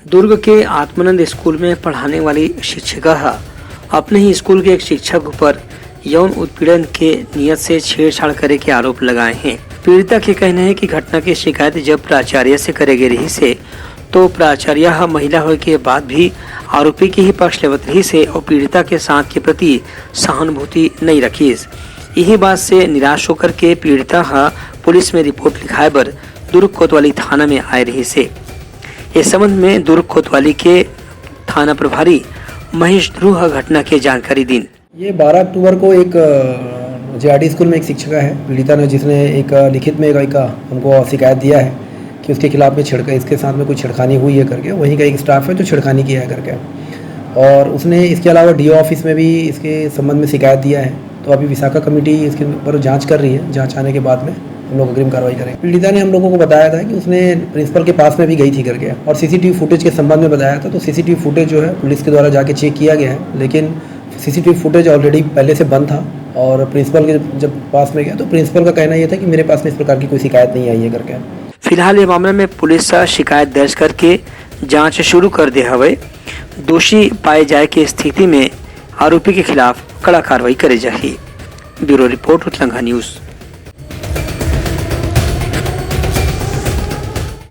दुर्ग के आत्मानंद स्कूल में पढ़ाने वाली शिक्षिका अपने ही स्कूल के एक शिक्षक पर यौन उत्पीड़न के नियत से छेड़छाड़ करे के आरोप लगाए हैं। पीड़िता के कहना है कि घटना की शिकायत जब प्राचार्य से करे रही से तो प्राचार्य महिला होने के बाद भी आरोपी की ही पक्ष लेवत रही से और पीड़िता के साथ के प्रति सहानुभूति नहीं रखी। यही बात से निराश होकर के पीड़िता पुलिस में रिपोर्ट लिखाए पर दुर्ग कोतवाली थाना में आए रही से। इस संबंध में दुर्ग कोतवाली के थाना प्रभारी महेश ध्रुव घटना की जानकारी दी। ये 12 अक्टूबर को एक जेआरडी स्कूल में एक शिक्षिका है पीड़िता ने, जिसने एक लिखित में एक हमको शिकायत दिया है कि उसके खिलाफ में इसके साथ में कुछ छेड़खानी हुई है करके। वहीं का एक स्टाफ है जो छेड़खानी किया है करके, और उसने इसके अलावा डीओ ऑफिस में भी इसके संबंध में शिकायत दिया है। तो अभी विशाखा कमेटी इसके ऊपर जांच कर रही है। जांच आने के बाद में हम लोग अग्रिम कार्रवाई करेंगे। पीड़िता ने हम लोगों को बताया था कि उसने प्रिंसिपल के पास में भी गई थी करके, और सीसीटीवी फुटेज के संबंध में बताया था। तो सीसीटीवी फुटेज जो है पुलिस के द्वारा जाके चेक किया गया है, लेकिन सीसीटीवी फुटेज ऑलरेडी पहले से बंद था। और प्रिंसिपल के जब पास में गया तो प्रिंसिपल का कहना यह था कि मेरे पास में इस प्रकार की कोई शिकायत नहीं आई है करके। फिलहाल ये मामले में पुलिस शिकायत दर्ज करके जांच शुरू कर दे हवे। दोषी पाए जाए की स्थिति में आरोपी के खिलाफ कड़ा कार्रवाई करे जाही। ब्यूरो रिपोर्ट उतलंघा न्यूज।